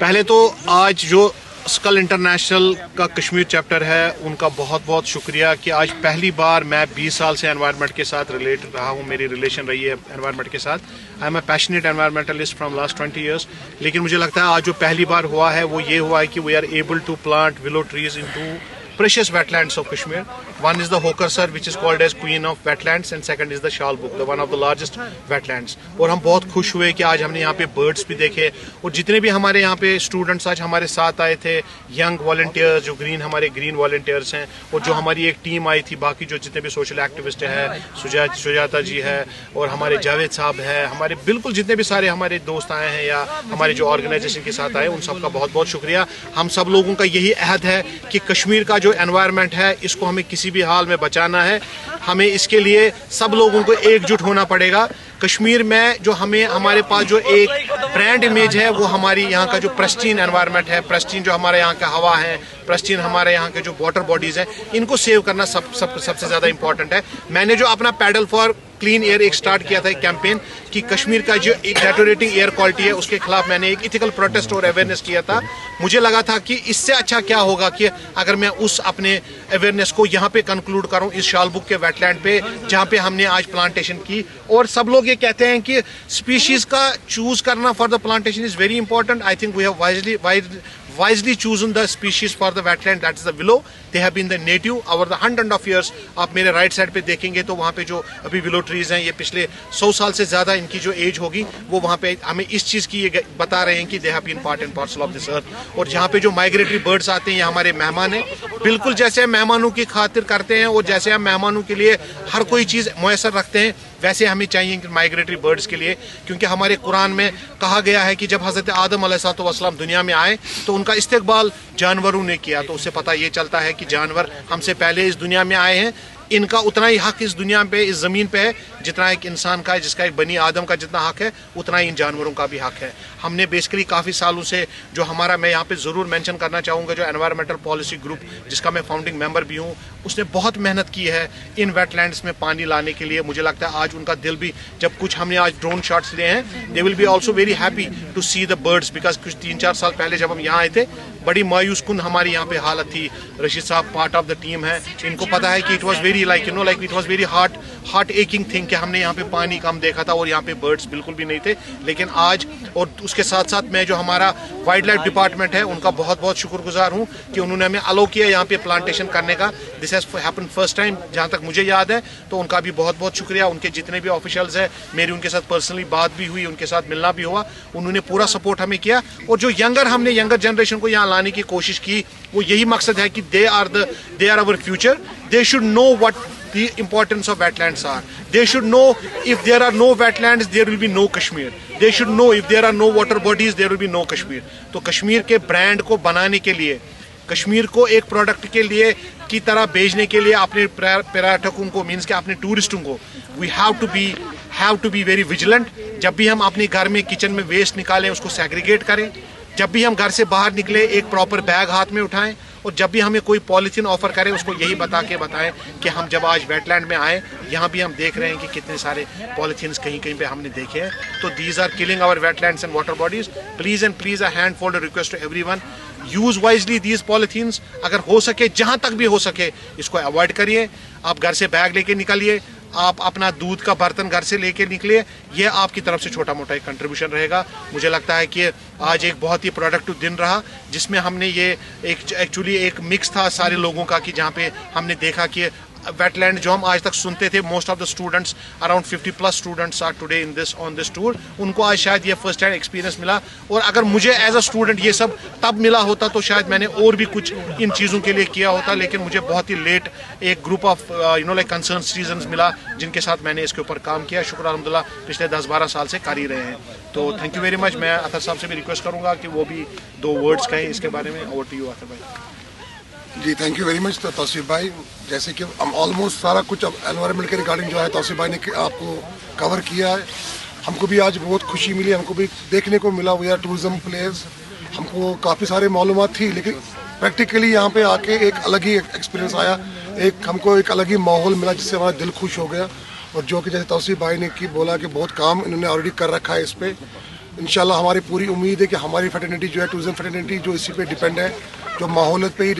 पहले तो आज जो स्कल इंटरनेशनल का कश्मीर चैप्टर है उनका बहुत बहुत शुक्रिया कि आज पहली बार मैं 20 साल से एनवायरनमेंट के साथ रिलेट रहा हूँ, मेरी रिलेशन रही है एनवायरनमेंट के साथ। I am a passionate environmentalist from last 20 years. लेकिन मुझे लगता है आज जो पहली बार हुआ है वो ये हुआ है कि we are able to plant willow trees in two precious wetlands of Kashmir. One is the Hokersar, which is called as Queen of Wetlands, and second is the Shalbuk, the one of the largest wetlands. और हम बहुत खुश हुए कि आज हमने यहाँ पे birds भी देखे, और जितने भी हमारे यहाँ पे students आज हमारे साथ आए थे, young volunteers जो हमारे green volunteers हैं, और जो हमारी एक टीम आई थी, बाकी जो जितने भी social activist हैं, सुजाता जी है और हमारे जावेद साहब है, हमारे बिल्कुल जितने भी सारे हमारे दोस्त आए हैं या हमारे जो ऑर्गेनाइजेशन के साथ आए, उन सबका बहुत बहुत शुक्रिया। हम सब लोगों का यही अहद है कि कश्मीर का जो एनवायरनमेंट है इसको हमें किसी भी हाल में बचाना है। हमें इसके लिए सब लोगों को एकजुट होना पड़ेगा। कश्मीर में जो हमारे पास जो एक ब्रांड इमेज है वो हमारी यहाँ का जो प्रेस्टीन एनवायरनमेंट है, प्रेस्टीन जो हमारे यहाँ का हवा है, प्रेस्टीन हमारे यहाँ के जो वाटर बॉडीज हैं, इनको सेव करना सबसे ज़्यादा इंपॉर्टेंट है। मैंने जो अपना पैडल फॉर क्लीन एयर एक स्टार्ट किया था, एक कैंपेन कि कश्मीर का जो डेटोरेटिंग एयर क्वालिटी है उसके खिलाफ मैंने एक इथिकल प्रोटेस्ट और अवेयरनेस किया था। मुझे लगा था कि इससे अच्छा क्या होगा कि अगर मैं उस अपने अवेयरनेस को यहाँ पे कंक्लूड करूँ, इस शालबुक के वेटलैंड पे जहाँ पे हमने आज प्लांटेशन की। और सब लोग ये कहते हैं कि स्पीशीज का चूज करना for the plantation is very important. I think we have wisely chosen the species for the wetland, that is the willow. They have been the native over the hundred of years. आप मेरे right side पे देखेंगे तो वहाँ पे जो अभी willow trees हैं ये पिछले 100 साल से ज़्यादा इनकी जो एज होगी वो वहाँ पे हमें इस चीज़ की ये बता रहे हैं कि they have been part and parcel of this earth। और जहाँ पे जो माइग्रेटरी बर्ड्स आते हैं ये हमारे मेहमान हैं, बिल्कुल जैसे हम मेहमानों की खातिर करते हैं और जैसे हम मेहमानों के लिए हर कोई चीज़ मुयसर रखते हैं, वैसे हमें चाहिए कि माइग्रेटरी बर्ड्स के लिए। क्योंकि हमारे कुरान में कहा गया है कि जब हज़रत आदम अलैहिस्सलाम दुनिया में आए तो उनका इस्तेकबाल जानवरों ने किया। तो उससे पता ये चलता है कि जानवर हमसे पहले इस दुनिया में आए हैं, इनका उतना ही हक इस दुनिया पे, इस ज़मीन पे है जितना एक इंसान का है, जिसका एक बनी आदम का जितना हक है उतना ही इन जानवरों का भी हक है। हमने बेसिकली काफ़ी सालों से जो हमारा, मैं यहाँ पे ज़रूर मेंशन करना चाहूँगा, जो एनवायरमेंटल पॉलिसी ग्रुप जिसका मैं फाउंडिंग मेंबर भी हूँ, उसने बहुत मेहनत की है इन वेटलैंड्स में पानी लाने के लिए। मुझे लगता है आज उनका दिल भी, जब कुछ हमने आज ड्रोन शॉट्स लिए हैं, they will be also very happy to see the birds, because कुछ 3-4 साल पहले जब हम यहाँ आए थे बड़ी मायूस कुन हमारी यहाँ पे हालत थी। रशीद साहब पार्ट ऑफ द टीम है, इनको पता है कि it was very like it was very heart aching thing कि हमने यहाँ पे पानी कम देखा था और यहाँ पे बर्ड्स बिल्कुल भी नहीं थे। लेकिन आज, और उसके साथ साथ मैं जो हमारा वाइल्ड लाइफ डिपार्टमेंट है उनका बहुत बहुत शुक्रगुजार हूँ कि उन्होंने हमें अलो किया यहाँ पे प्लांटेशन करने का। This has happen first time जहाँ तक मुझे याद है, तो उनका भी बहुत बहुत शुक्रिया। उनके जितने भी ऑफिशियल्स हैं, मेरी उनके साथ पर्सनली बात भी हुई, उनके साथ मिलना भी हुआ, उन्होंने पूरा सपोर्ट हमें किया। और जो हमने यंगर जनरेशन को यहाँ लाने की कोशिश की, वो यही मकसद है कि they are our future. They should know what the importance of wetlands are. They should know if there are no wetlands, there will be no Kashmir. They should know if there are no water bodies, there will be no Kashmir. तो कश्मीर के brand को बनाने के लिए, कश्मीर को एक product के लिए की तरह भेजने के लिए अपने पर्यटकों को, मीन्स के अपने टूरिस्टों को, we have to be very vigilant। जब भी हम अपने घर में किचन में वेस्ट निकालें उसको सेग्रीगेट करें, जब भी हम घर से बाहर निकले एक प्रॉपर बैग हाथ में उठाएं, और जब भी हमें कोई पॉलीथीन ऑफर करे उसको यही बताएं कि हम जब आज वेटलैंड में आए, यहाँ भी हम देख रहे हैं कि कितने सारे पॉलीथीन्स कहीं पे हमने देखे हैं। तो these are killing our wetlands and water bodies. Please a hand fold request to everyone, use wisely these polythenes. अगर हो सके, जहाँ तक भी हो सके, इसको अवॉइड करिए। आप घर से बैग लेके निकलिए, आप अपना दूध का बर्तन घर से लेके निकलिए, ये आपकी तरफ से छोटा मोटा एक कंट्रीब्यूशन रहेगा। मुझे लगता है कि आज एक बहुत ही प्रोडक्टिव दिन रहा, जिसमें हमने ये एक्चुअली एक मिक्स था सारे लोगों का, कि जहाँ पे हमने देखा कि वेटलैंड जो हम आज तक सुनते थे, most of the students, around 50+ students are today on this tour, उनको आज शायद ये फर्स्ट हैंड एक्सपीरियंस मिला। और अगर मुझे एज अ स्टूडेंट ये सब तब मिला होता तो शायद मैंने और भी कुछ इन चीज़ों के लिए किया होता, लेकिन मुझे बहुत ही लेट एक ग्रुप ऑफ कंसर्न सिटीजन्स मिला जिनके साथ मैंने इसके ऊपर काम किया। शुक्र अल्हम्दुलिल्लाह पिछले 10-12 साल से कर ही रहे हैं। तो थैंक यू वेरी मच। मैं अतर साहब से भी रिक्वेस्ट करूँगा कि वो भी 2 वर्ड्स कहें इसके बारे में। ओवर टू यू अतर भाई। जी thank you very much Tauseef भाई। जैसे कि हम ऑलमोस्ट सारा कुछ अब एनवायरनमेंट के रिगार्डिंग जो है तौसीफ भाई ने आपको कवर किया है। हमको भी आज बहुत खुशी मिली, हमको भी देखने को मिला। वी आर टूरिज्म प्लेयर्स, हमको काफ़ी सारे मालूमात थी, लेकिन प्रैक्टिकली यहाँ पे आके एक अलग ही एक्सपीरियंस आया, हमको एक अलग ही माहौल मिला जिससे हमारा दिल खुश हो गया। और जो कि जैसे तौसीफ भाई ने बोला कि बहुत काम इन्होंने ऑलरेडी कर रखा है इस पर। इंशाल्लाह हमारी पूरी उम्मीद है कि हमारी फैटर्निटी जो है टूरिज्म फैटर्निटी जो इसी पे डिपेंड है, जो माहौलियत पे ही